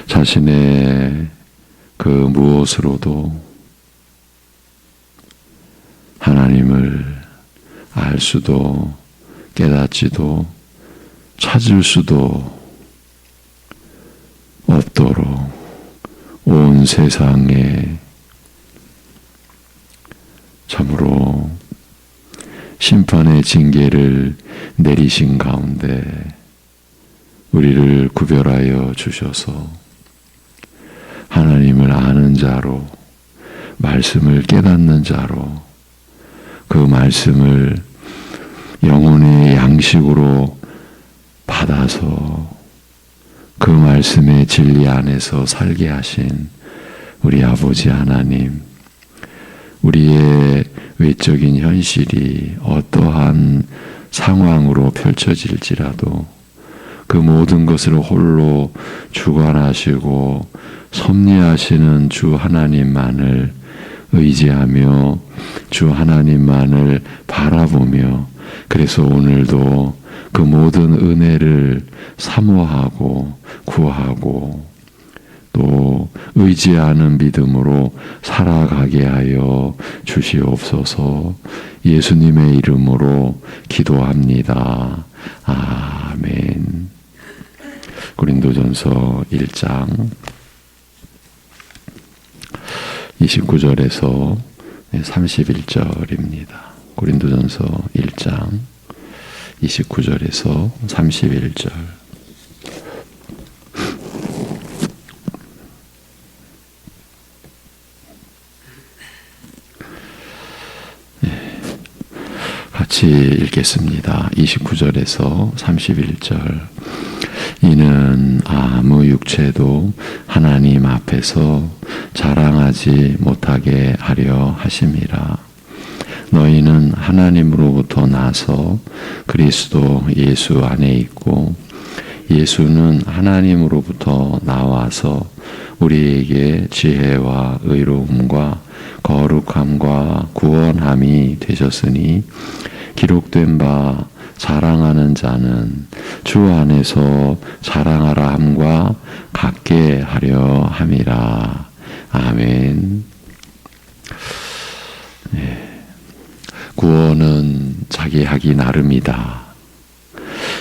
자신의 그 무엇으로도 하나님을 알 수도 깨닫지도 찾을 수도 없도록 온 세상에 참으로 심판의 징계를 내리신 가운데 우리를 구별하여 주셔서 하나님을 아는 자로, 말씀을 깨닫는 자로, 그 말씀을 영혼의 양식으로 받아서 그 말씀의 진리 안에서 살게 하신 우리 아버지 하나님, 우리의 외적인 현실이 어떠한 상황으로 펼쳐질지라도 그 모든 것을 홀로 주관하시고 섭리하시는 주 하나님만을 의지하며 주 하나님만을 바라보며, 그래서 오늘도 그 모든 은혜를 사모하고 구하고 또 의지하는 믿음으로 살아가게 하여 주시옵소서. 예수님의 이름으로 기도합니다. 아멘. 고린도전서 1장 29절에서 31절입니다. 고린도전서 1장 29절에서 31절. 같이 읽겠습니다. 29절에서 31절. 이는 아무 육체도 하나님 앞에서 자랑하지 못하게 하려 하심이라. 너희는 하나님으로부터 나서 그리스도 예수 안에 있고, 예수는 하나님으로부터 나와서 우리에게 지혜와 의로움과 거룩함과 구원함이 되셨으니, 기록된 바 자랑하는 자는 주 안에서 자랑하라 함과 같게 하려 함이라. 아멘. 네. 구원은 자기 하기 나름이다.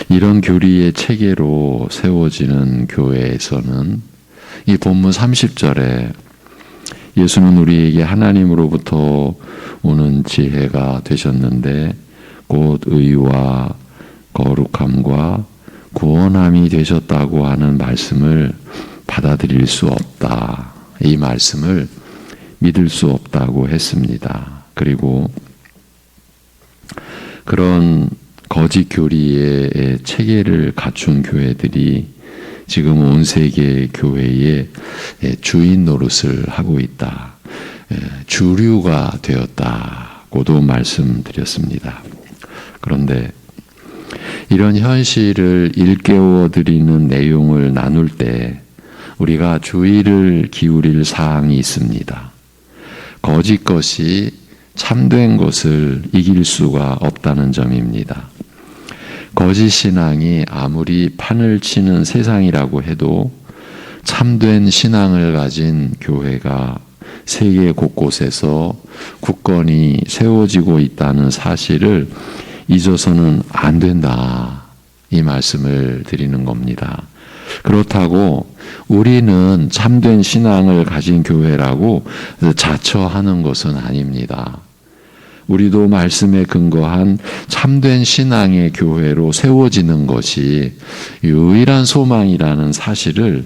이런 교리의 체계로 세워지는 교회에서는 이 본문 30절에 예수는 우리에게 하나님으로부터 오는 지혜가 되셨는데 곧 의와 거룩함과 구원함이 되셨다고 하는 말씀을 받아들일 수 없다. 이 말씀을 믿을 수 없다고 했습니다. 그리고 그런 거짓 교리의 체계를 갖춘 교회들이 지금 온 세계 교회의 주인 노릇을 하고 있다. 주류가 되었다고도 말씀드렸습니다. 그런데 이런 현실을 일깨워 드리는 내용을 나눌 때 우리가 주의를 기울일 사항이 있습니다. 거짓 것이 참된 것을 이길 수가 없다는 점입니다. 거짓 신앙이 아무리 판을 치는 세상이라고 해도 참된 신앙을 가진 교회가 세계 곳곳에서 굳건히 세워지고 있다는 사실을 잊어서는 안 된다. 이 말씀을 드리는 겁니다. 그렇다고 우리는 참된 신앙을 가진 교회라고 자처하는 것은 아닙니다. 우리도 말씀에 근거한 참된 신앙의 교회로 세워지는 것이 유일한 소망이라는 사실을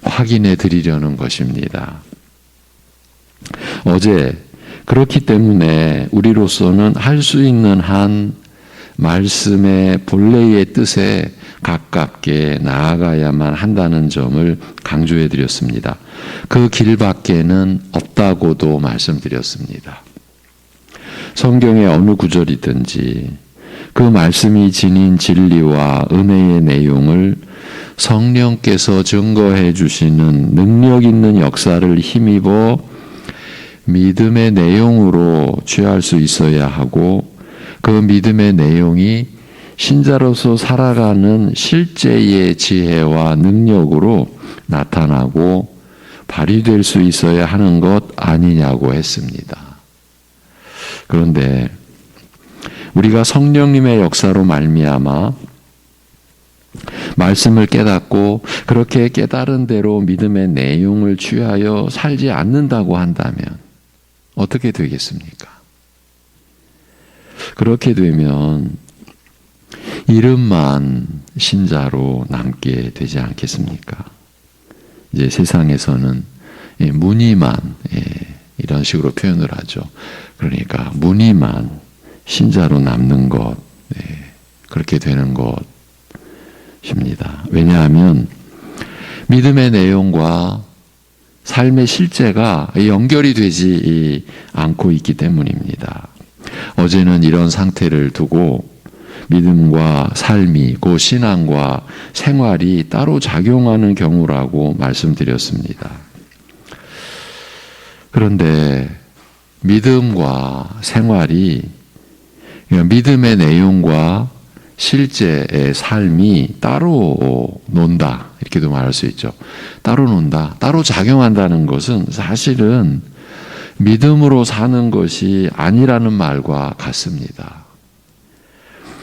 확인해 드리려는 것입니다. 어제 그렇기 때문에 우리로서는 할 수 있는 한 말씀의 본래의 뜻에 가깝게 나아가야만 한다는 점을 강조해 드렸습니다. 그 길밖에는 없다고도 말씀드렸습니다. 성경의 어느 구절이든지 그 말씀이 지닌 진리와 은혜의 내용을 성령께서 증거해 주시는 능력 있는 역사를 힘입어 믿음의 내용으로 취할 수 있어야 하고, 그 믿음의 내용이 신자로서 살아가는 실제의 지혜와 능력으로 나타나고 발휘될 수 있어야 하는 것 아니냐고 했습니다. 그런데 우리가 성령님의 역사로 말미암아 말씀을 깨닫고 그렇게 깨달은 대로 믿음의 내용을 취하여 살지 않는다고 한다면 어떻게 되겠습니까? 그렇게 되면 이름만 신자로 남게 되지 않겠습니까? 이제 세상에서는 무늬만 이런 식으로 표현을 하죠. 그러니까 무늬만 신자로 남는 것, 그렇게 되는 것입니다. 왜냐하면 믿음의 내용과 삶의 실제가 연결이 되지 않고 있기 때문입니다. 어제는 이런 상태를 두고 믿음과 삶이 그 신앙과 생활이 따로 작용하는 경우라고 말씀드렸습니다. 그런데 믿음과 생활이 믿음의 내용과 실제의 삶이 따로 논다 이렇게도 말할 수 있죠. 따로 논다, 따로 작용한다는 것은 사실은 믿음으로 사는 것이 아니라는 말과 같습니다.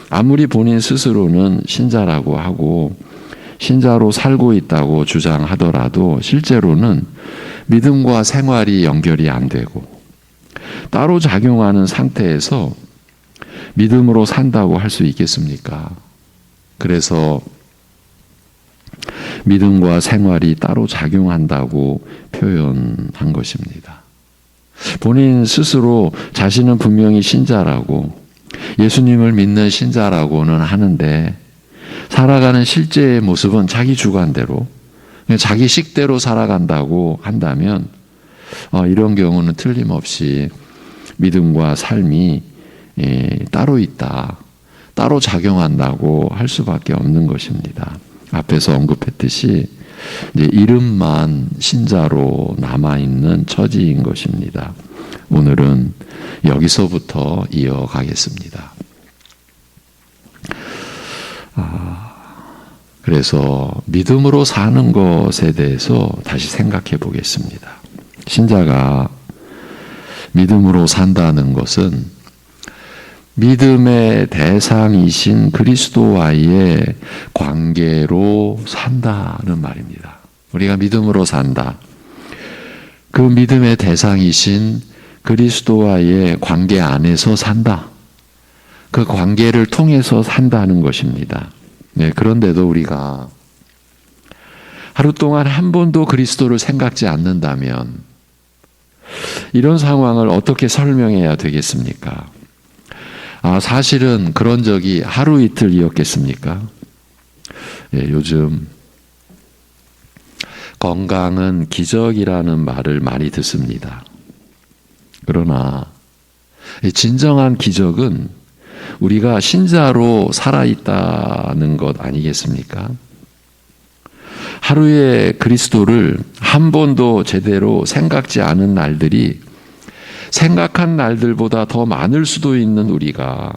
아무리 본인 스스로는 신자라고 하고 신자로 살고 있다고 주장하더라도 실제로는 믿음과 생활이 연결이 안 되고 따로 작용하는 상태에서 믿음으로 산다고 할 수 있겠습니까? 그래서 믿음과 생활이 따로 작용한다고 표현한 것입니다. 본인 스스로 자신은 분명히 신자라고 예수님을 믿는 신자라고는 하는데 살아가는 실제의 모습은 자기 주관대로 자기 식대로 살아간다고 한다면 이런 경우는 틀림없이 믿음과 삶이 따로 있다, 따로 작용한다고 할 수밖에 없는 것입니다. 앞에서 언급했듯이 이제 이름만 신자로 남아있는 처지인 것입니다. 오늘은 여기서부터 이어가겠습니다. 그래서 믿음으로 사는 것에 대해서 다시 생각해 보겠습니다. 신자가 믿음으로 산다는 것은 믿음의 대상이신 그리스도와의 관계로 산다는 말입니다. 우리가 믿음으로 산다. 그 믿음의 대상이신 그리스도와의 관계 안에서 산다. 그 관계를 통해서 산다는 것입니다. 그런데도 우리가 하루 동안 한 번도 그리스도를 생각지 않는다면 이런 상황을 어떻게 설명해야 되겠습니까? 사실은 그런 적이 하루 이틀이었겠습니까? 요즘 건강은 기적이라는 말을 많이 듣습니다. 그러나 진정한 기적은 우리가 신자로 살아있다는 것 아니겠습니까? 하루에 그리스도를 한 번도 제대로 생각지 않은 날들이 생각한 날들보다 더 많을 수도 있는 우리가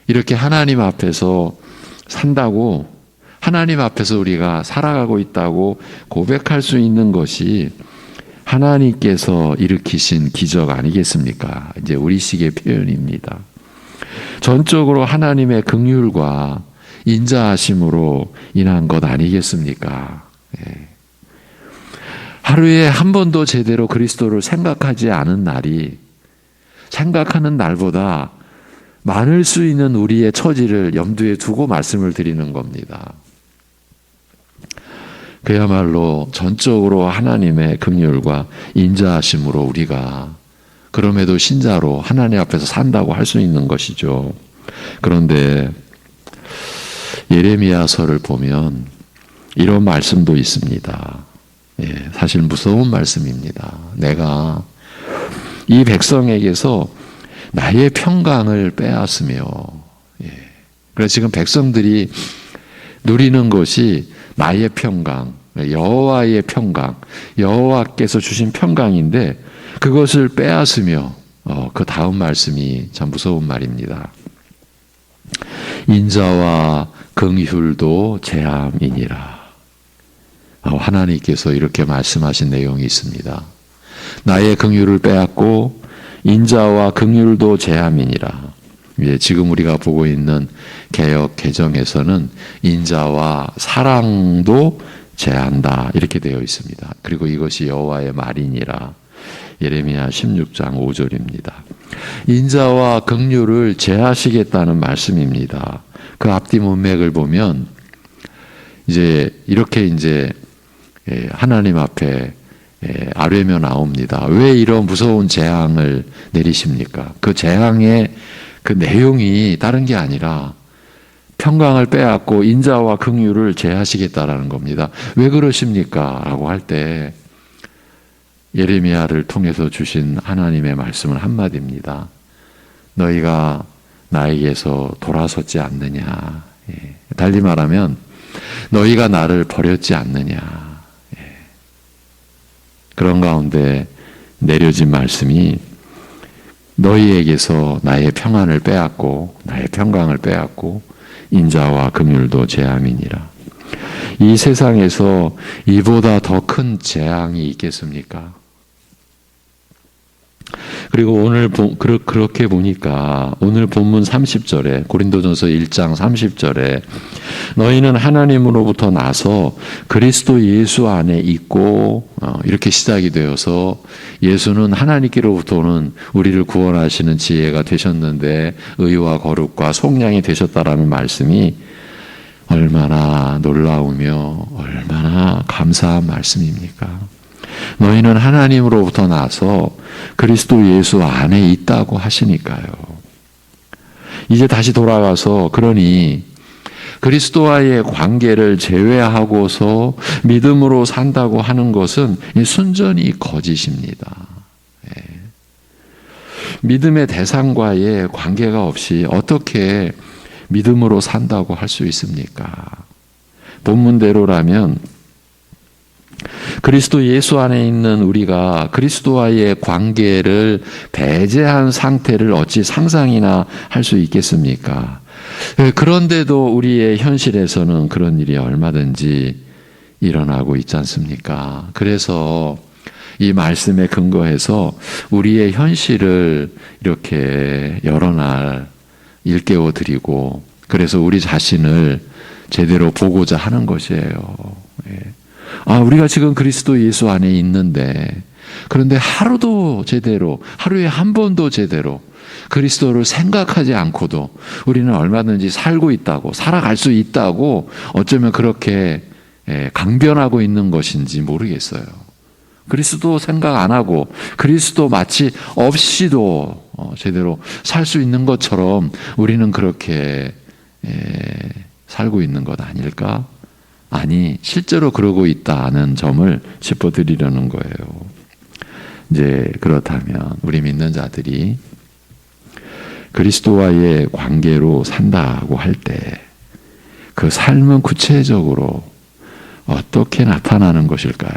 이렇게 하나님 앞에서 산다고, 하나님 앞에서 우리가 살아가고 있다고 고백할 수 있는 것이 하나님께서 일으키신 기적 아니겠습니까? 이제 우리식의 표현입니다. 전적으로 하나님의 긍휼과 인자하심으로 인한 것 아니겠습니까? 하루에 한 번도 제대로 그리스도를 생각하지 않은 날이 생각하는 날보다 많을 수 있는 우리의 처지를 염두에 두고 말씀을 드리는 겁니다. 그야말로 전적으로 하나님의 긍휼과 인자하심으로 우리가 그럼에도 신자로 하나님 앞에서 산다고 할 수 있는 것이죠. 그런데 예레미야서를 보면 이런 말씀도 있습니다. 사실 무서운 말씀입니다. 내가 이 백성에게서 나의 평강을 빼앗으며, 그래서 지금 백성들이 누리는 것이 나의 평강, 여호와의 평강, 여호와께서 주신 평강인데 그것을 빼앗으며 그 다음 말씀이 참 무서운 말입니다. 인자와 긍휼도 제함이니라. 하나님께서 이렇게 말씀하신 내용이 있습니다. 나의 긍휼을 빼앗고 인자와 긍휼도 제함이니라. 지금 우리가 보고 있는 개역 개정에서는 인자와 사랑도 제한다 이렇게 되어 있습니다. 그리고 이것이 여호와의 말이니라. 예레미야 16장 5절입니다. 인자와 긍휼을 제하시겠다는 말씀입니다. 그 앞뒤 문맥을 보면 이렇게 하나님 앞에 아뢰며 나옵니다. 왜 이런 무서운 재앙을 내리십니까? 그 재앙의 그 내용이 다른 게 아니라 평강을 빼앗고 인자와 긍휼을 제하시겠다라는 겁니다. 왜 그러십니까? 라고 할 때 예레미야를 통해서 주신 하나님의 말씀은 한마디입니다. 너희가 나에게서 돌아섰지 않느냐. 달리 말하면 너희가 나를 버렸지 않느냐. 그런 가운데 내려진 말씀이 너희에게서 나의 평안을 빼앗고 나의 평강을 빼앗고 인자와 긍휼도 제함이니라. 이 세상에서 이보다 더 큰 재앙이 있겠습니까? 그리고 오늘 그렇게 보니까 오늘 본문 30절에 고린도전서 1장 30절에 너희는 하나님으로부터 나서 그리스도 예수 안에 있고 이렇게 시작이 되어서 예수는 하나님께로부터 오는 우리를 구원하시는 지혜가 되셨는데 의와 거룩과 속량이 되셨다라는 말씀이 얼마나 놀라우며 얼마나 감사한 말씀입니까? 너희는 하나님으로부터 나서 그리스도 예수 안에 있다고 하시니까요. 이제 다시 돌아가서 그러니 그리스도와의 관계를 제외하고서 믿음으로 산다고 하는 것은 순전히 거짓입니다. 믿음의 대상과의 관계가 없이 어떻게 믿음으로 산다고 할 수 있습니까? 본문대로라면 그리스도 예수 안에 있는 우리가 그리스도와의 관계를 배제한 상태를 어찌 상상이나 할 수 있겠습니까? 그런데도 우리의 현실에서는 그런 일이 얼마든지 일어나고 있지 않습니까? 그래서 이 말씀에 근거해서 우리의 현실을 이렇게 여러 날 일깨워 드리고 그래서 우리 자신을 제대로 보고자 하는 것이에요. 우리가 지금 그리스도 예수 안에 있는데 그런데 하루도 제대로 하루에 한 번도 제대로 그리스도를 생각하지 않고도 우리는 얼마든지 살고 있다고 살아갈 수 있다고 어쩌면 그렇게 강변하고 있는 것인지 모르겠어요. 그리스도 생각 안 하고 그리스도 마치 없이도 제대로 살 수 있는 것처럼 우리는 그렇게 살고 있는 것 아닐까? 아니, 실제로 그러고 있다는 점을 짚어드리려는 거예요. 이제 그렇다면 우리 믿는 자들이 그리스도와의 관계로 산다고 할 때 그 삶은 구체적으로 어떻게 나타나는 것일까요?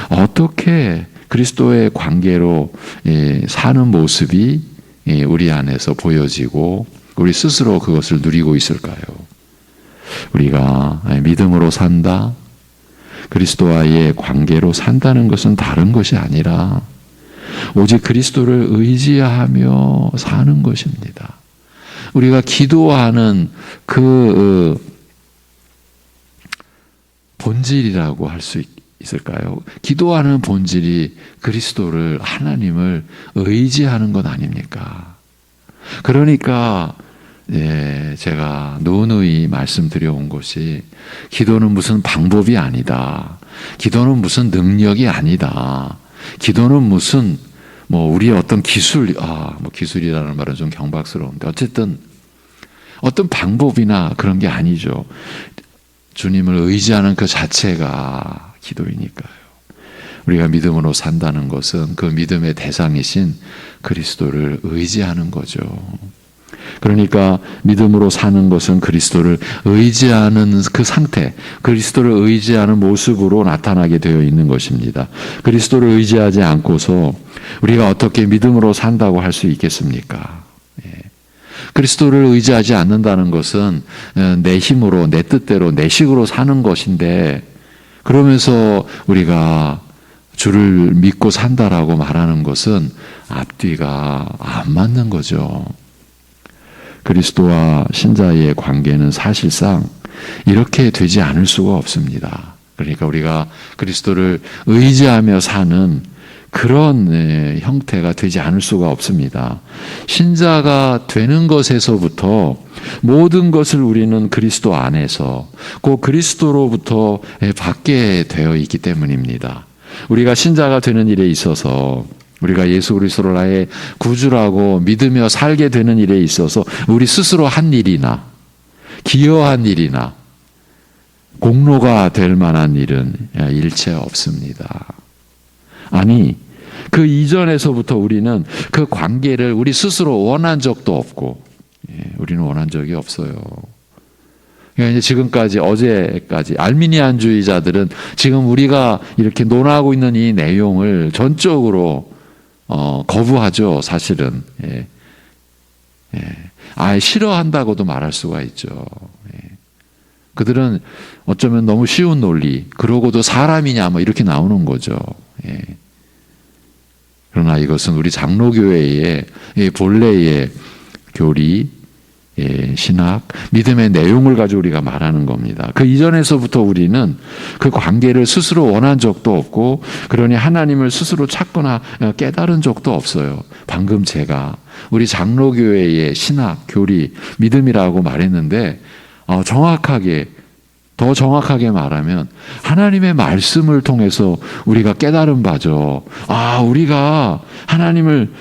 어떻게 그리스도의 관계로 사는 모습이 우리 안에서 보여지고 우리 스스로 그것을 누리고 있을까요? 우리가 믿음으로 산다, 그리스도와의 관계로 산다는 것은 다른 것이 아니라 오직 그리스도를 의지하며 사는 것입니다. 우리가 기도하는 그 본질이라고 할 수 있을까요? 기도하는 본질이 그리스도를, 하나님을 의지하는 것 아닙니까? 그러니까 제가 누누이 말씀드려온 것이 기도는 무슨 방법이 아니다. 기도는 무슨 능력이 아니다. 기도는 무슨 우리의 어떤 기술, 기술이라는 말은 좀 경박스러운데 어쨌든 어떤 방법이나 그런 게 아니죠. 주님을 의지하는 그 자체가 기도이니까요. 우리가 믿음으로 산다는 것은 그 믿음의 대상이신 그리스도를 의지하는 거죠. 그러니까 믿음으로 사는 것은 그리스도를 의지하는 그 상태, 그리스도를 의지하는 모습으로 나타나게 되어 있는 것입니다. 그리스도를 의지하지 않고서 우리가 어떻게 믿음으로 산다고 할 수 있겠습니까? 그리스도를 의지하지 않는다는 것은 내 힘으로, 내 뜻대로, 내 식으로 사는 것인데, 그러면서 우리가 주를 믿고 산다라고 말하는 것은 앞뒤가 안 맞는 거죠. 그리스도와 신자의 관계는 사실상 이렇게 되지 않을 수가 없습니다. 그러니까 우리가 그리스도를 의지하며 사는 그런 형태가 되지 않을 수가 없습니다. 신자가 되는 것에서부터 모든 것을 우리는 그리스도 안에서 그 그리스도로부터 받게 되어 있기 때문입니다. 우리가 신자가 되는 일에 있어서, 우리가 예수 그리스도를 나의 구주라고 믿으며 살게 되는 일에 있어서 우리 스스로 한 일이나 기여한 일이나 공로가 될 만한 일은 일체 없습니다. 아니, 그 이전에서부터 우리는 그 관계를 우리 스스로 원한 적도 없고, 우리는 원한 적이 없어요. 그러니까 이제 지금까지, 어제까지 알미니안주의자들은 지금 우리가 이렇게 논하고 있는 이 내용을 전적으로 거부하죠, 사실은. 아예 싫어한다고도 말할 수가 있죠. 그들은 어쩌면 너무 쉬운 논리, 그러고도 사람이냐 뭐 이렇게 나오는 거죠. 그러나 이것은 우리 장로교회의 본래의 교리, 신학, 믿음의 내용을 가지고 우리가 말하는 겁니다. 그 이전에서부터 우리는 그 관계를 스스로 원한 적도 없고, 그러니 하나님을 스스로 찾거나 깨달은 적도 없어요. 방금 제가 우리 장로교회의 신학, 교리, 믿음이라고 말했는데, 더 정확하게 말하면 하나님의 말씀을 통해서 우리가 깨달은 바죠. 우리가 하나님을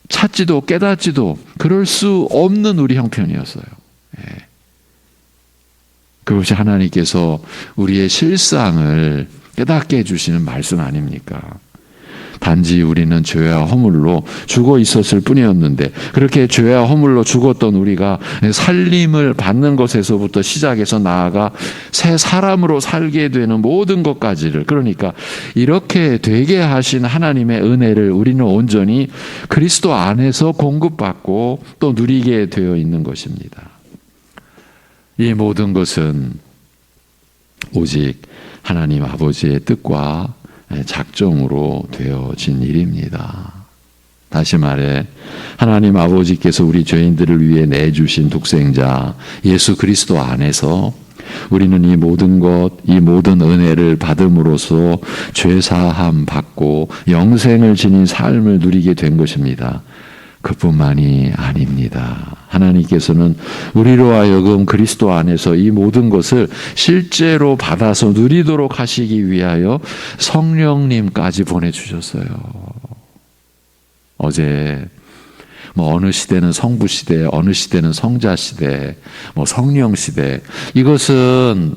찾지도 깨닫지도 그럴 수 없는 우리 형편이었어요. 그것이 하나님께서 우리의 실상을 깨닫게 해주시는 말씀 아닙니까? 단지 우리는 죄와 허물로 죽어 있었을 뿐이었는데, 그렇게 죄와 허물로 죽었던 우리가 살림을 받는 것에서부터 시작해서 나아가 새 사람으로 살게 되는 모든 것까지를, 그러니까 이렇게 되게 하신 하나님의 은혜를 우리는 온전히 그리스도 안에서 공급받고 또 누리게 되어 있는 것입니다. 이 모든 것은 오직 하나님 아버지의 뜻과 작정으로 되어진 일입니다. 다시 말해, 하나님 아버지께서 우리 죄인들을 위해 내주신 독생자 예수 그리스도 안에서 우리는 이 모든 것, 이 모든 은혜를 받음으로써 죄사함 받고 영생을 지닌 삶을 누리게 된 것입니다. 그뿐만이 아닙니다. 하나님께서는 우리로 하여금 그리스도 안에서 이 모든 것을 실제로 받아서 누리도록 하시기 위하여 성령님까지 보내주셨어요. 어제 어느 시대는 성부 시대, 어느 시대는 성자 시대, 성령 시대, 이것은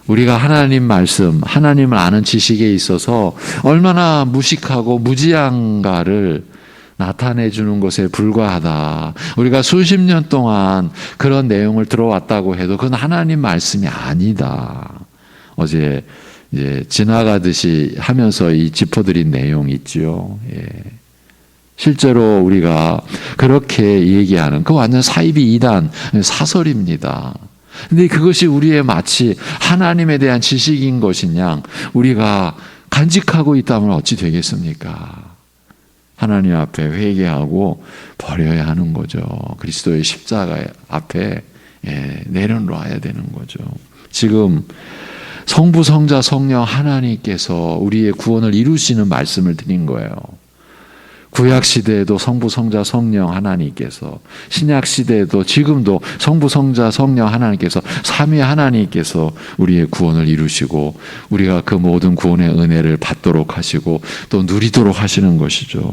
우리가 하나님 말씀, 하나님을 아는 지식에 있어서 얼마나 무식하고 무지한가를 나타내 주는 것에 불과하다. 우리가 수십 년 동안 그런 내용을 들어왔다고 해도 그건 하나님 말씀이 아니다. 어제 이제 지나가듯이 하면서 이 짚어드린 내용이 있죠. 실제로 우리가 그렇게 얘기하는 그 완전 사이비 이단 사설입니다. 근데 그것이 우리의 마치 하나님에 대한 지식인 것인 양 우리가 간직하고 있다면 어찌 되겠습니까? 하나님 앞에 회개하고 버려야 하는 거죠. 그리스도의 십자가 앞에 내려놓아야 되는 거죠. 지금 성부, 성자, 성령 하나님께서 우리의 구원을 이루시는 말씀을 드린 거예요. 구약 시대에도 성부, 성자, 성령 하나님께서, 신약 시대에도 지금도 성부, 성자, 성령 하나님께서, 삼위 하나님께서 우리의 구원을 이루시고 우리가 그 모든 구원의 은혜를 받도록 하시고 또 누리도록 하시는 것이죠.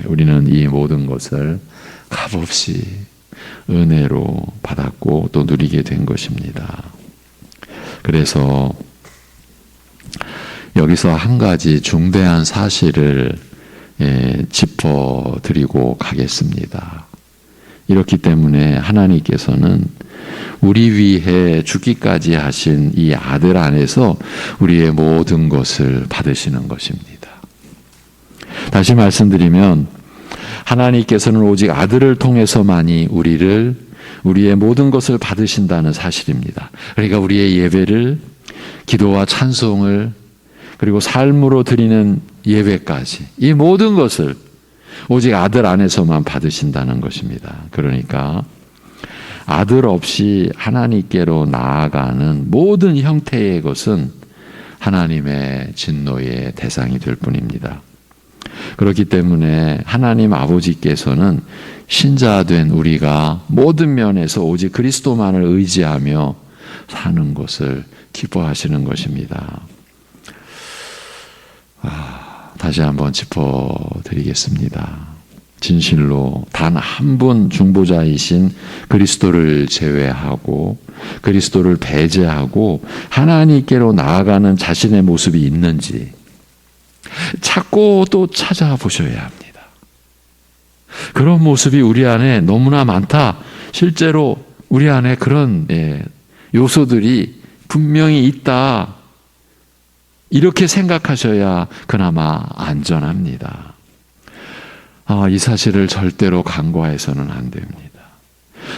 우리는 이 모든 것을 값없이 은혜로 받았고 또 누리게 된 것입니다. 그래서 여기서 한 가지 중대한 사실을 짚어드리고 가겠습니다. 이렇기 때문에 하나님께서는 우리 위해 죽기까지 하신 이 아들 안에서 우리의 모든 것을 받으시는 것입니다. 다시 말씀드리면 하나님께서는 오직 아들을 통해서만이 우리의 모든 것을 받으신다는 사실입니다. 그러니까 우리의 예배를, 기도와 찬송을, 그리고 삶으로 드리는 예배까지, 이 모든 것을 오직 아들 안에서만 받으신다는 것입니다. 그러니까 아들 없이 하나님께로 나아가는 모든 형태의 것은 하나님의 진노의 대상이 될 뿐입니다. 그렇기 때문에 하나님 아버지께서는 신자된 우리가 모든 면에서 오직 그리스도만을 의지하며 사는 것을 기뻐하시는 것입니다. 다시 한번 짚어드리겠습니다. 진실로 단 한 분 중보자이신 그리스도를 제외하고 그리스도를 배제하고 하나님께로 나아가는 자신의 모습이 있는지 찾고 또 찾아보셔야 합니다. 그런 모습이 우리 안에 너무나 많다. 실제로 우리 안에 그런 요소들이 분명히 있다. 이렇게 생각하셔야 그나마 안전합니다. 이 사실을 절대로 간과해서는 안 됩니다.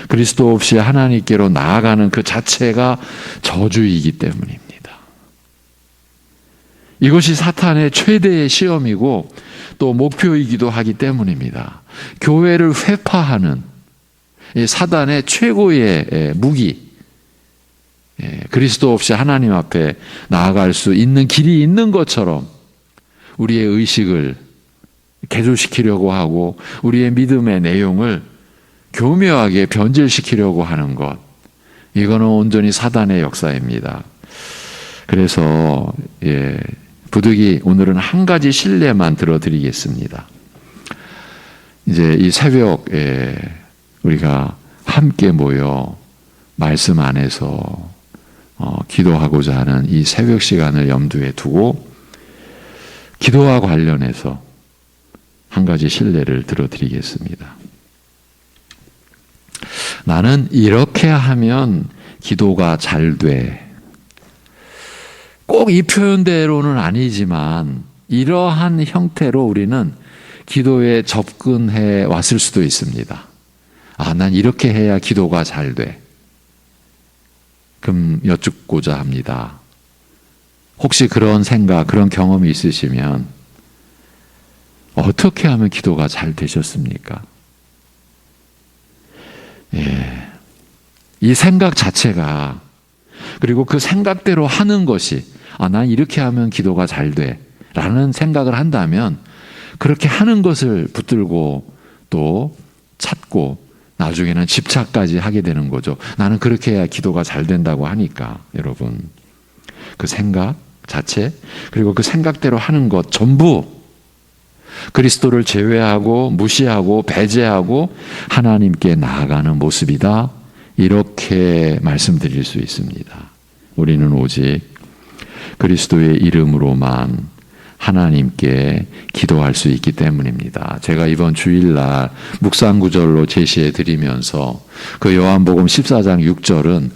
그리스도 없이 하나님께로 나아가는 그 자체가 저주이기 때문입니다. 이것이 사탄의 최대의 시험이고 또 목표이기도 하기 때문입니다. 교회를 회파하는 사단의 최고의 무기, 그리스도 없이 하나님 앞에 나아갈 수 있는 길이 있는 것처럼 우리의 의식을 개조시키려고 하고 우리의 믿음의 내용을 교묘하게 변질시키려고 하는 것, 이거는 온전히 사단의 역사입니다. 그래서 부득이 오늘은 한 가지 신뢰만 들어드리겠습니다. 이제 이 새벽에 우리가 함께 모여 말씀 안에서 기도하고자 하는 이 새벽 시간을 염두에 두고 기도와 관련해서 한 가지 신뢰를 들어드리겠습니다. 나는 이렇게 하면 기도가 잘 돼. 꼭 이 표현대로는 아니지만 이러한 형태로 우리는 기도에 접근해 왔을 수도 있습니다. 난 이렇게 해야 기도가 잘 돼. 그럼 여쭙고자 합니다. 혹시 그런 생각, 그런 경험이 있으시면 어떻게 하면 기도가 잘 되셨습니까? 이 생각 자체가, 그리고 그 생각대로 하는 것이 난 이렇게 하면 기도가 잘 돼 라는 생각을 한다면 그렇게 하는 것을 붙들고 또 찾고 나중에는 집착까지 하게 되는 거죠. 나는 그렇게 해야 기도가 잘 된다고 하니까. 여러분, 그 생각 자체, 그리고 그 생각대로 하는 것 전부 그리스도를 제외하고 무시하고 배제하고 하나님께 나아가는 모습이다. 이렇게 말씀드릴 수 있습니다. 우리는 오직 그리스도의 이름으로만 하나님께 기도할 수 있기 때문입니다. 제가 이번 주일날 묵상 구절로 제시해 드리면서 그 요한복음 14장 6절은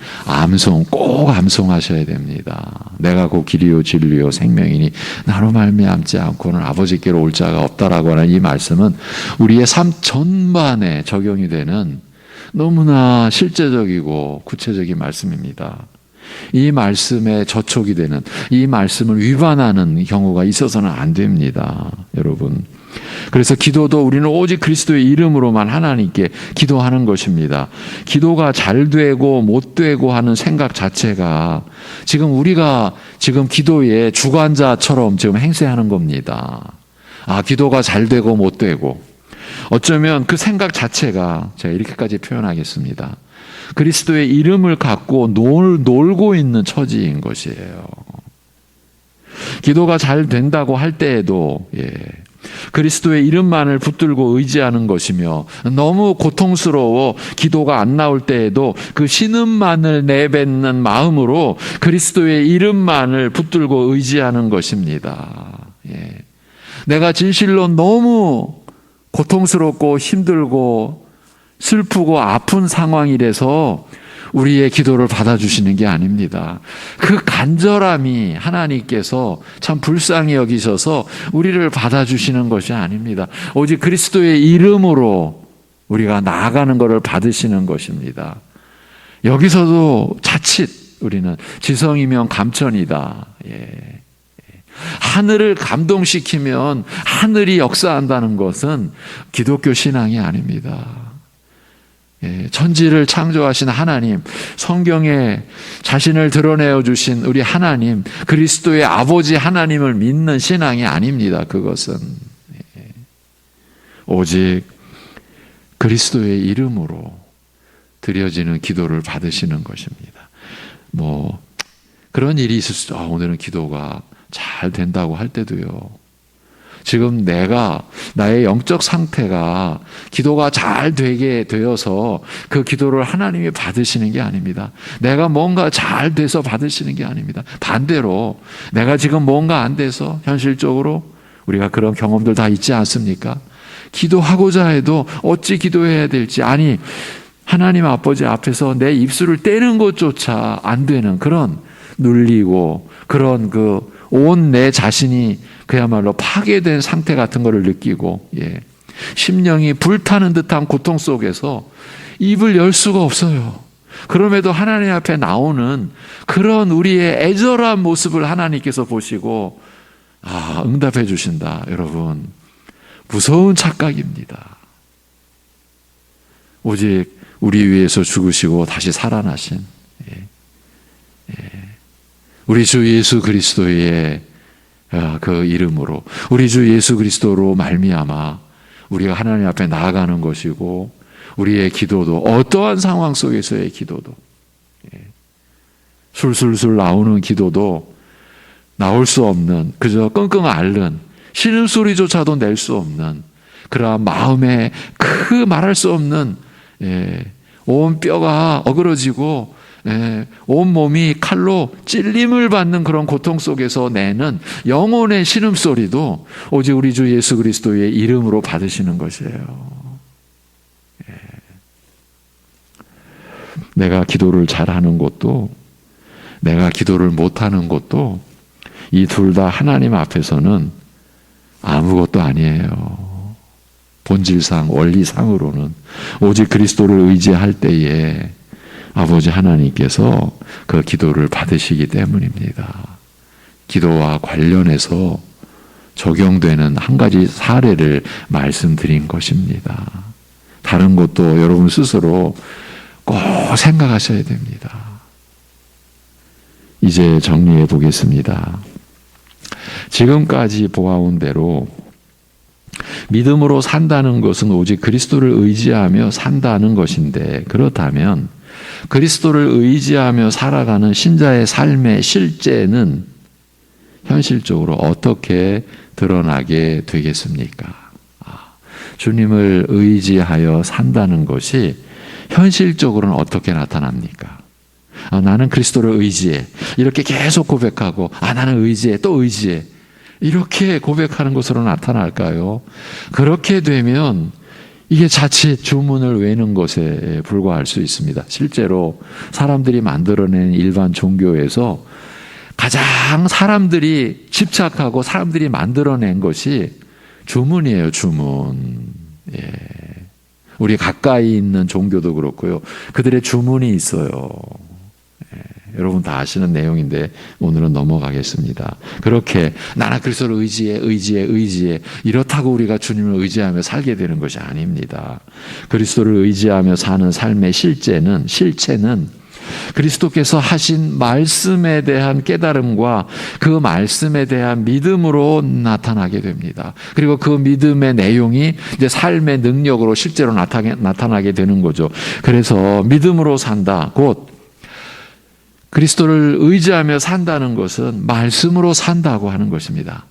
꼭 암송하셔야 됩니다. 내가 곧 길이요 진리요 생명이니 나로 말미암지 않고는 아버지께로 올 자가 없다라고 하는 이 말씀은 우리의 삶 전반에 적용이 되는 너무나 실제적이고 구체적인 말씀입니다. 이 말씀에 저촉이 되는, 이 말씀을 위반하는 경우가 있어서는 안 됩니다, 여러분. 그래서 기도도 우리는 오직 그리스도의 이름으로만 하나님께 기도하는 것입니다. 기도가 잘 되고 못 되고 하는 생각 자체가 우리가 기도의 주관자처럼 행세하는 겁니다. 기도가 잘 되고 못 되고, 어쩌면 그 생각 자체가, 제가 이렇게까지 표현하겠습니다, 그리스도의 이름을 갖고 놀고 있는 처지인 것이에요. 기도가 잘 된다고 할 때에도 그리스도의 이름만을 붙들고 의지하는 것이며, 너무 고통스러워 기도가 안 나올 때에도 그 신음만을 내뱉는 마음으로 그리스도의 이름만을 붙들고 의지하는 것입니다. 내가 진실로 너무 고통스럽고 힘들고 슬프고 아픈 상황이라서 우리의 기도를 받아주시는 게 아닙니다. 그 간절함이 하나님께서 참 불쌍히 여기셔서 우리를 받아주시는 것이 아닙니다. 오직 그리스도의 이름으로 우리가 나아가는 것을 받으시는 것입니다. 여기서도 자칫 우리는 지성이면 감천이다. 하늘을 감동시키면 하늘이 역사한다는 것은 기독교 신앙이 아닙니다. 천지를 창조하신 하나님, 성경에 자신을 드러내어 주신 우리 하나님, 그리스도의 아버지 하나님을 믿는 신앙이 아닙니다. 그것은 오직 그리스도의 이름으로 드려지는 기도를 받으시는 것입니다. 그런 일이 있을 수, 오늘은 기도가 잘 된다고 할 때도요. 지금 나의 영적 상태가 기도가 잘 되게 되어서 그 기도를 하나님이 받으시는 게 아닙니다. 내가 뭔가 잘 돼서 받으시는 게 아닙니다. 반대로 내가 지금 뭔가 안 돼서 현실적으로 우리가 그런 경험들 다 있지 않습니까? 기도하고자 해도 어찌 기도해야 될지, 하나님 아버지 앞에서 내 입술을 떼는 것조차 안 되는 그런 눌리고 그런 온 내 자신이 그야말로 파괴된 상태 같은 것을 느끼고, 심령이 불타는 듯한 고통 속에서 입을 열 수가 없어요. 그럼에도 하나님 앞에 나오는 그런 우리의 애절한 모습을 하나님께서 보시고 응답해 주신다. 여러분, 무서운 착각입니다. 오직 우리 위해서 죽으시고 다시 살아나신 우리 주 예수 그리스도의 그 이름으로, 우리 주 예수 그리스도로 말미암아 우리가 하나님 앞에 나아가는 것이고, 우리의 기도도 어떠한 상황 속에서의 기도도, 술술술 나오는 기도도 나올 수 없는, 그저 끙끙 앓는 신음소리조차도 낼 수 없는 그러한 마음에 말할 수 없는, 온 뼈가 어그러지고 온 몸이 칼로 찔림을 받는 그런 고통 속에서 내는 영혼의 신음소리도 오직 우리 주 예수 그리스도의 이름으로 받으시는 것이에요. 내가 기도를 잘하는 것도 내가 기도를 못하는 것도 이 둘 다 하나님 앞에서는 아무것도 아니에요. 본질상 원리상으로는 오직 그리스도를 의지할 때에 아버지 하나님께서 그 기도를 받으시기 때문입니다. 기도와 관련해서 적용되는 한 가지 사례를 말씀드린 것입니다. 다른 것도 여러분 스스로 꼭 생각하셔야 됩니다. 이제 정리해 보겠습니다. 지금까지 보아온 대로 믿음으로 산다는 것은 오직 그리스도를 의지하며 산다는 것인데, 그렇다면 그리스도를 의지하며 살아가는 신자의 삶의 실제는 현실적으로 어떻게 드러나게 되겠습니까? 주님을 의지하여 산다는 것이 현실적으로는 어떻게 나타납니까? 나는 그리스도를 의지해. 이렇게 계속 고백하고, 나는 의지해. 또 의지해. 이렇게 고백하는 것으로 나타날까요? 그렇게 되면 이게 자칫 주문을 외는 것에 불과할 수 있습니다. 실제로 사람들이 만들어낸 일반 종교에서 가장 사람들이 집착하고 사람들이 만들어낸 것이 주문이에요. 주문. 우리 가까이 있는 종교도 그렇고요. 그들의 주문이 있어요. 여러분 다 아시는 내용인데 오늘은 넘어가겠습니다. 그렇게 나는 그리스도를 의지해 이렇다고 우리가 주님을 의지하며 살게 되는 것이 아닙니다. 그리스도를 의지하며 사는 삶의 실체는 그리스도께서 하신 말씀에 대한 깨달음과 그 말씀에 대한 믿음으로 나타나게 됩니다. 그리고 그 믿음의 내용이 이제 삶의 능력으로 실제로 나타나게 되는 거죠. 그래서 믿음으로 산다, 곧 그리스도를 의지하며 산다는 것은 말씀으로 산다고 하는 것입니다.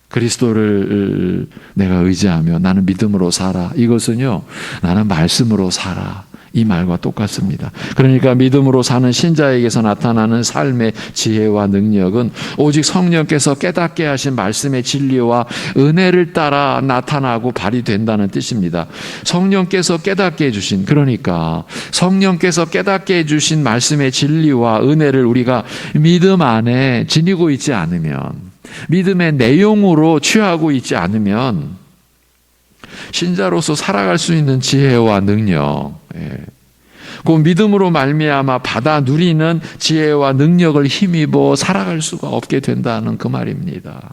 그리스도를 내가 의지하며 나는 믿음으로 살아. 이것은요, 나는 말씀으로 살아. 이 말과 똑같습니다. 그러니까 믿음으로 사는 신자에게서 나타나는 삶의 지혜와 능력은 오직 성령께서 깨닫게 하신 말씀의 진리와 은혜를 따라 나타나고 발휘된다는 뜻입니다. 성령께서 깨닫게 해주신, 그러니까 성령께서 깨닫게 해주신 말씀의 진리와 은혜를 우리가 믿음 안에 지니고 있지 않으면, 믿음의 내용으로 취하고 있지 않으면 신자로서 살아갈 수 있는 지혜와 능력, 그 믿음으로 말미암아 받아 누리는 지혜와 능력을 힘입어 살아갈 수가 없게 된다는 그 말입니다.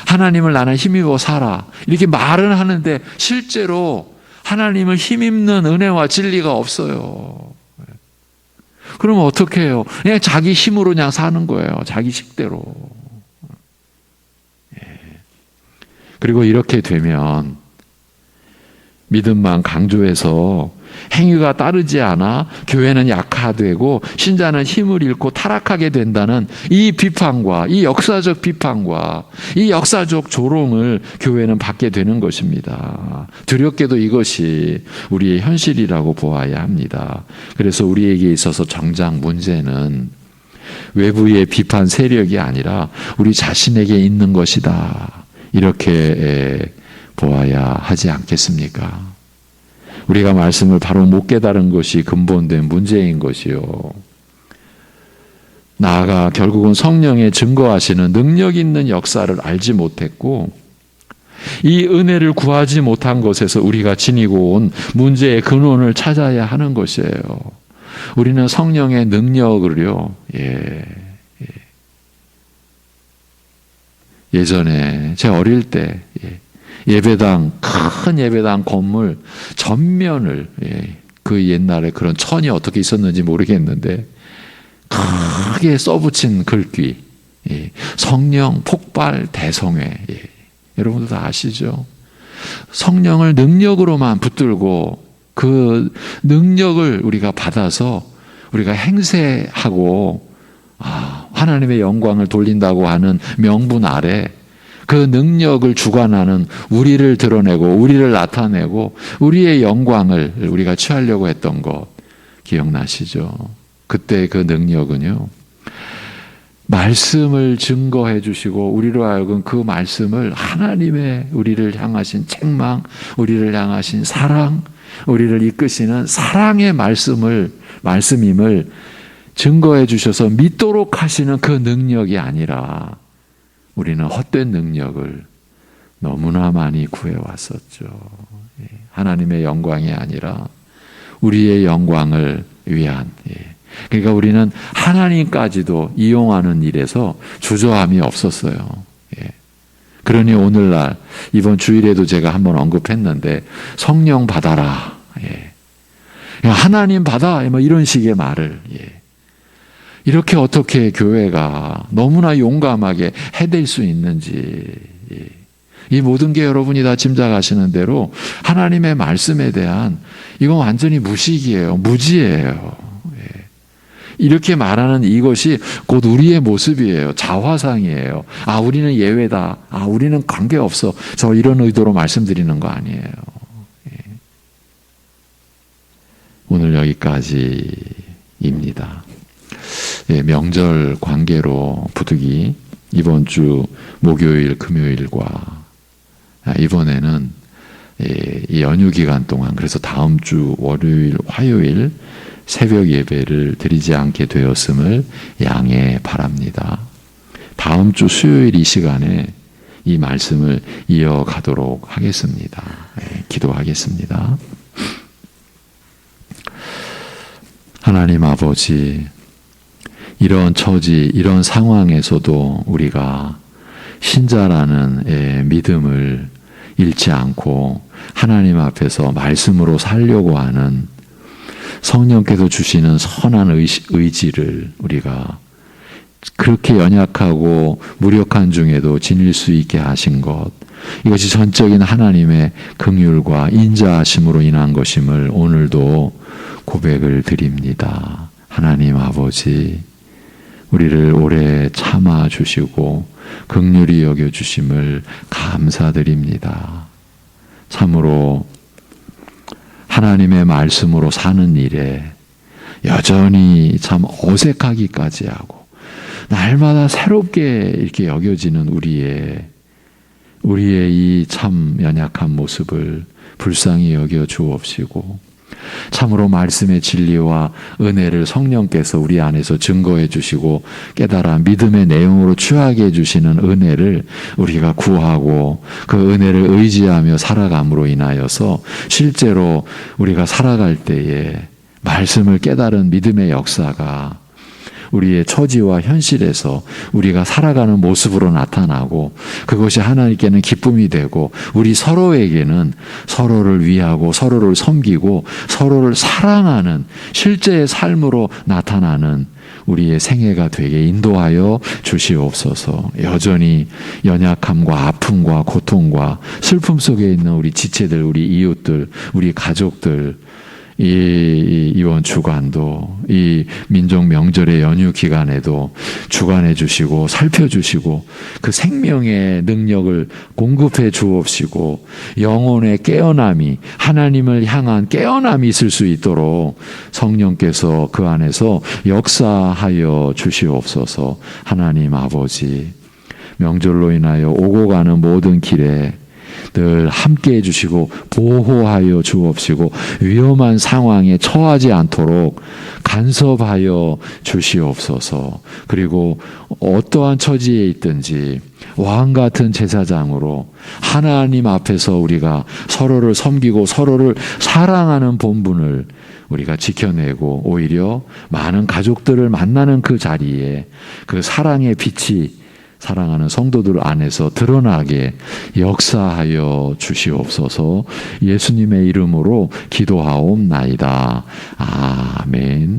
하나님을 나는 힘입어 살아, 이렇게 말은 하는데 실제로 하나님을 힘입는 은혜와 진리가 없어요. 그러면 어떻게 해요? 그냥 자기 힘으로 그냥 사는 거예요. 자기 식대로. 그리고 이렇게 되면 믿음만 강조해서 행위가 따르지 않아 교회는 약화되고 신자는 힘을 잃고 타락하게 된다는 이 비판과 이 역사적 비판과 이 역사적 조롱을 교회는 받게 되는 것입니다. 두렵게도 이것이 우리의 현실이라고 보아야 합니다. 그래서 우리에게 있어서 정작 문제는 외부의 비판 세력이 아니라 우리 자신에게 있는 것이다. 이렇게 보아야 하지 않겠습니까? 우리가 말씀을 바로 못 깨달은 것이 근본된 문제인 것이요. 나아가 결국은 성령의 증거하시는 능력 있는 역사를 알지 못했고 이 은혜를 구하지 못한 것에서 우리가 지니고 온 문제의 근원을 찾아야 하는 것이에요. 우리는 성령의 능력을요. 예전에 제 어릴 때 예배당, 큰 예배당 건물 전면을, 그 옛날에 그런 천이 어떻게 있었는지 모르겠는데 크게 써붙인 글귀, 성령 폭발 대성회. 여러분도 다 아시죠? 성령을 능력으로만 붙들고 그 능력을 우리가 받아서 우리가 행세하고 하나님의 영광을 돌린다고 하는 명분 아래 그 능력을 주관하는 우리를 드러내고 우리를 나타내고 우리의 영광을 우리가 취하려고 했던 것 기억나시죠? 그때 그 능력은요, 말씀을 증거해 주시고 우리로 하여금 그 말씀을 하나님의 우리를 향하신 책망, 우리를 향하신 사랑, 우리를 이끄시는 사랑의 말씀임을 증거해 주셔서 믿도록 하시는 그 능력이 아니라 우리는 헛된 능력을 너무나 많이 구해왔었죠. 하나님의 영광이 아니라 우리의 영광을 위한. 그러니까 우리는 하나님까지도 이용하는 일에서 주저함이 없었어요. 그러니 오늘날 이번 주일에도 제가 한번 언급했는데 성령 받아라. 하나님 받아. 뭐 이런 식의 말을. 이렇게 어떻게 교회가 너무나 용감하게 해댈 수 있는지, 이 모든 게 여러분이 다 짐작하시는 대로 하나님의 말씀에 대한 이건 완전히 무식이에요. 무지예요. 이렇게 말하는 이것이 곧 우리의 모습이에요. 자화상이에요. 우리는 예외다. 우리는 관계없어. 저 이런 의도로 말씀드리는 거 아니에요. 오늘 여기까지입니다. 명절 관계로 부득이 이번 주 목요일, 금요일과 이번에는 이 연휴 기간 동안 그래서 다음 주 월요일, 화요일 새벽 예배를 드리지 않게 되었음을 양해 바랍니다. 다음 주 수요일 이 시간에 이 말씀을 이어가도록 하겠습니다. 기도하겠습니다. 하나님 아버지, 이런 처지, 이런 상황에서도 우리가 신자라는 믿음을 잃지 않고 하나님 앞에서 말씀으로 살려고 하는 성령께서 주시는 선한 의지를 우리가 그렇게 연약하고 무력한 중에도 지닐 수 있게 하신 것, 이것이 전적인 하나님의 긍휼과 인자하심으로 인한 것임을 오늘도 고백을 드립니다. 하나님 아버지, 우리를 오래 참아 주시고 긍휼히 여겨 주심을 감사드립니다. 참으로 하나님의 말씀으로 사는 일에 여전히 참 어색하기까지 하고 날마다 새롭게 이렇게 여겨지는 우리의 이 참 연약한 모습을 불쌍히 여겨 주옵시고 참으로 말씀의 진리와 은혜를 성령께서 우리 안에서 증거해 주시고 깨달아 믿음의 내용으로 취하게 해주시는 은혜를 우리가 구하고 그 은혜를 의지하며 살아감으로 인하여서 실제로 우리가 살아갈 때에 말씀을 깨달은 믿음의 역사가 우리의 처지와 현실에서 우리가 살아가는 모습으로 나타나고 그것이 하나님께는 기쁨이 되고 우리 서로에게는 서로를 위하고 서로를 섬기고 서로를 사랑하는 실제의 삶으로 나타나는 우리의 생애가 되게 인도하여 주시옵소서. 여전히 연약함과 아픔과 고통과 슬픔 속에 있는 우리 지체들, 우리 이웃들, 우리 가족들 이번 주간도 이 민족 명절의 연휴 기간에도 주관해 주시고 살펴주시고 그 생명의 능력을 공급해 주옵시고 영혼의 깨어남이 하나님을 향한 깨어남이 있을 수 있도록 성령께서 그 안에서 역사하여 주시옵소서. 하나님 아버지 명절로 인하여 오고 가는 모든 길에 늘 함께 해주시고 보호하여 주옵시고 위험한 상황에 처하지 않도록 간섭하여 주시옵소서. 그리고 어떠한 처지에 있든지 왕같은 제사장으로 하나님 앞에서 우리가 서로를 섬기고 서로를 사랑하는 본분을 우리가 지켜내고 오히려 많은 가족들을 만나는 그 자리에 그 사랑의 빛이 사랑하는 성도들 안에서 드러나게 역사하여 주시옵소서. 예수님의 이름으로 기도하옵나이다. 아멘.